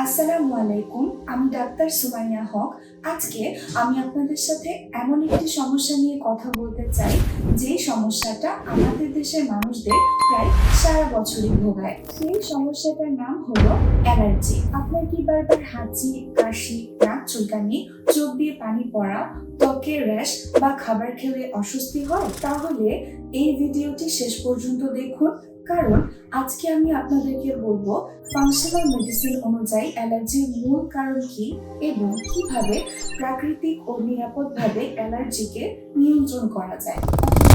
আসসালামু আলাইকুম, আমি ডাক্তার সুমাইয়া হক। আজকে আমি আপনাদের সাথে এমন একটি সমস্যা নিয়ে কথা বলতে চাই, যে সমস্যাটা আমাদের দেশের মানুষদের প্রায় সারা বছরই ভোগায়। সেই সমস্যাটার নাম হলো অ্যালার্জি। আপনার কি বারবার হাঁচি, কাশি, নাক চুলকানি, চোখ দিয়ে পানি পড়া, ত্বকে র্যাশ বা খাবার খেলে অস্বস্তি হয়? তাহলে এই ভিডিওটি শেষ পর্যন্ত দেখুন, কারণ আজকে আমি আপনাদেরকে বলবো ফাংশনাল মেডিসিন অনুযায়ী অ্যালার্জির মূল কারণ কি এবং কিভাবে প্রাকৃতিক ও নিরাপদভাবে অ্যালার্জিকে নিয়ন্ত্রণ করা যায়।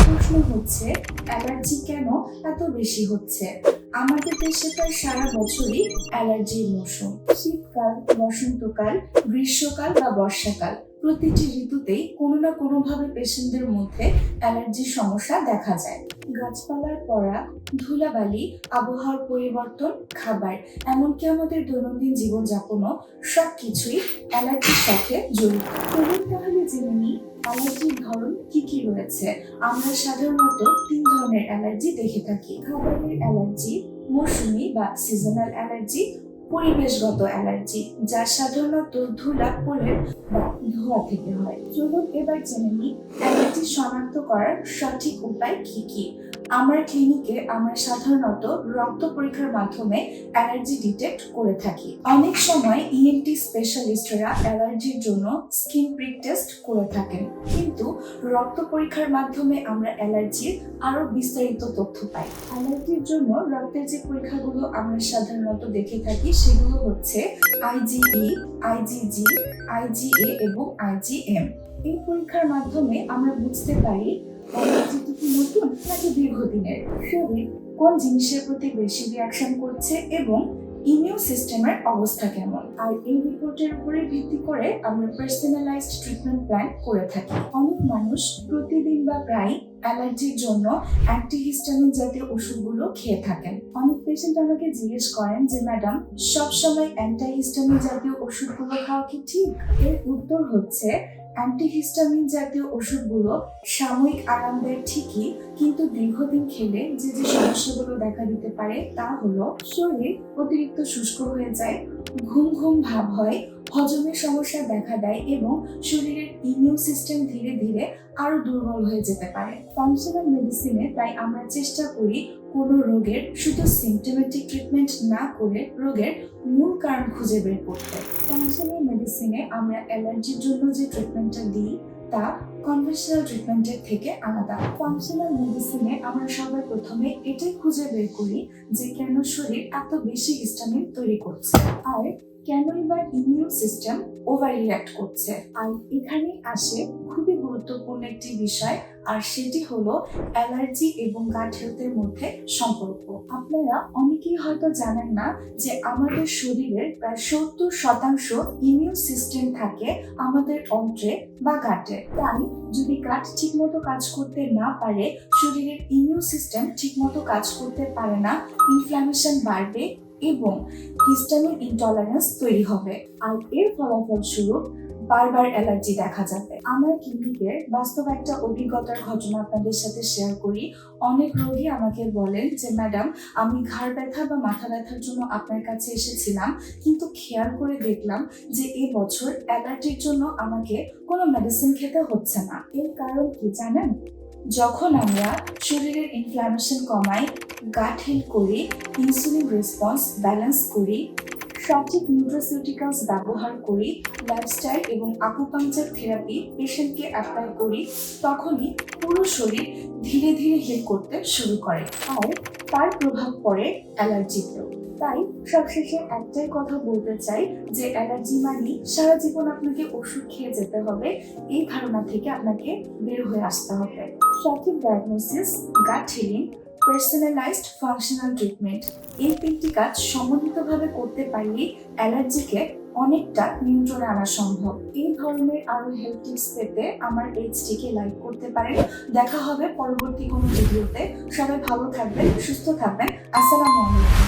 প্রশ্ন হচ্ছে, অ্যালার্জি কেন এত বেশি হচ্ছে? আমাদের দেশে প্রায় সারা বছরই অ্যালার্জির মৌসুম। শীতকাল, বসন্তকাল, গ্রীষ্মকাল বা বর্ষাকাল, প্রতিটি ঋতুতেই কোনো না কোনোভাবে পেশেন্টদের মধ্যে অ্যালার্জির সমস্যা দেখা যায়। গাছপালার পরা, ধুলাবালি, আবহাওয়ার পরিবর্তন, খাবার, এমনকি আমাদের দৈনন্দিন জীবনযাপনও সবকিছুই অ্যালার্জির সাথে জড়িত। চলুন তাহলে জেনে নিই অ্যালার্জির ধরন কি কি রয়েছে। আমরা সাধারণত 3 ধরনের অ্যালার্জি দেখে থাকি: খাবারের অ্যালার্জি, মৌসুমি বা সিজনাল অ্যালার্জি, পরিবেশগত অ্যালার্জি, যা সাধারণত ধুলা, পোলেন বা ধোঁয়া থেকে হয়। চলুন এবার জেনে নিই অ্যালার্জি শনাক্ত করার সঠিক উপায় কি কি। আমার ক্লিনিকে আমরা সাধারণত রক্ত পরীক্ষার মাধ্যমে অ্যালার্জি ডিটেক্ট করে থাকি। অনেক সময় ইএনটি স্পেশালিস্টরা অ্যালার্জির জন্য স্কিন প্রিক টেস্ট করে থাকেন, কিন্তু রক্ত পরীক্ষার মাধ্যমে আমরা অ্যালার্জির আরো বিস্তারিত তথ্য পাই। অ্যালার্জির জন্য রক্তের যে পরীক্ষাগুলো আমরা সাধারণত দেখে থাকি সেগুলো হচ্ছে আইজিই, আইজিজি, আইজিএ এবং আইজিএম। এই পরীক্ষার মাধ্যমে আমরা বুঝতে পারি অ্যালার্জিটি কি নতুন নাকি দীর্ঘদিনের, শরীর কোন জিনিসের প্রতি বেশি রিয়াকশন করছে এবং ইমিউন সিস্টেমের অবস্থা কেমন। আর এই রিপোর্টের উপরে ভিত্তি করে আমরা পার্সোনালাইজড ট্রিটমেন্ট প্ল্যান করে থাকি। অনেক মানুষ প্রতিদিন বা প্রায় অ্যালার্জির জন্য অ্যান্টিহিস্টামিন জাতীয় ওষুধগুলো খেয়ে থাকেন। অনেক পেশেন্ট আমাকে জিজ্ঞেস করেন যে ম্যাডাম, সবসময় অ্যান্টিহিস্টামিন জাতীয় ওষুধগুলো খাওয়া কি ঠিক? এর উত্তর হচ্ছে, অ্যান্টিহিস্টামিন জাতীয় ওষুধগুলো সাময়িক আরাম দেয় ঠিকই, কিন্তু দীর্ঘদিন খেলে যে যে সমস্যাগুলো দেখা দিতে পারে তা হলো শরীর অতিরিক্ত শুষ্ক হয়ে যায়, ঘুম ঘুম ভাব হয়, হজমের সমস্যা দেখা দেয় এবং শরীরের ইমিউন সিস্টেম ধীরে ধীরে আরো দুর্বল হয়ে যেতে পারে। ফাংশনাল মেডিসিনে তাই আমরা চেষ্টা করি কোনো রোগের শুধু সিমটোমেটিক ট্রিটমেন্ট না করে রোগের মূল কারণ খুঁজে বের করতে। ফাংশনাল মেডিসিনে আমরা অ্যালার্জির জন্য যে ট্রিটমেন্টটা দিই তা কনভেনশনাল ট্রিটমেন্টের থেকে আলাদা। ফাংশনাল মেডিসিনে আমরা সবার প্রথমে এটাই খুঁজে বের করি যে কেন শরীর এত বেশি হিস্টামিন তৈরি করছে আর কেনই বা ইমিউন সিস্টেম ওভার রিঅ্যাক্ট করছে। আর এখানেই আসে খুবই গুরুত্বপূর্ণ একটি বিষয়, আর সেটি হলো অ্যালার্জি এবং গাট হেলথের মধ্যে সম্পর্ক। আপনারা অনেকেই হয়তো জানেন না যে আমাদের শরীরের প্রায় 70% ইমিউন সিস্টেম থাকে আমাদের অন্ত্রে বা গাটে। তাই যদি গাট ঠিকমতো কাজ করতে না পারে, শরীরের ইমিউন সিস্টেম ঠিকমতো কাজ করতে পারে না, ইনফ্ল্যামেশন বাড়বে এবং হিস্টামিন ইনটলারেন্স তৈরি হবে, আর এর ফলাফল স্বরূপ বারবার অ্যালার্জি দেখা যাবে। আমার ক্লিনিকের বাস্তব একটা অভিজ্ঞতার ঘটনা আপনাদের সাথে শেয়ার করি। অনেক রোগী আমাকে বলেন যে ম্যাডাম, আমি ঘাড় ব্যথা বা মাথা ব্যথার জন্য আপনার কাছে এসেছিলাম, কিন্তু খেয়াল করে দেখলাম যে এবছর অ্যালার্জির জন্য আমাকে কোনো মেডিসিন খেতে হচ্ছে না। এর কারণ কি জানেন? যখন আমরা শরীরের ইনফ্ল্যামেশন কমাই, গাট হিল করি, ইনসুলিন রেসপন্স ব্যালেন্স করি, সঠিক নিউট্রাসিউটিক্যালস ব্যবহার করি, লাইফস্টাইল এবং আকুপাংচার থেরাপি পেশেন্টকে অ্যাপ্লাই করি, তখনই পুরো শরীর ধীরে ধীরে হিল করতে শুরু করে, আর তার প্রভাব পড়ে অ্যালার্জিতেও। তাই সবশেষে একটাই কথা বলতে চাই যে অ্যালার্জি মানে সারা জীবন আপনাকে ওষুধ খেয়ে যেতে হবে, এই ধারণা থেকে আপনাকে বের হয়ে আসতে হবে। সঠিক ডায়াগনোসিস, গাট হিলিং, পার্সোনালাইজড ফাংশনাল ট্রিটমেন্ট, এই 3টি কাজ সমন্বিতভাবে করতে পারলে অ্যালার্জিকে অনেকটা নিয়ন্ত্রণে আনা সম্ভব। এই ধরনের আরো হেলথ টিপস পেতে আমার পেজটিকে লাইক করতে পারেন। দেখা হবে পরবর্তী কোনো ভিডিওতে। সবাই ভালো থাকবেন, সুস্থ থাকবেন। আসসালামু আলাইকুম।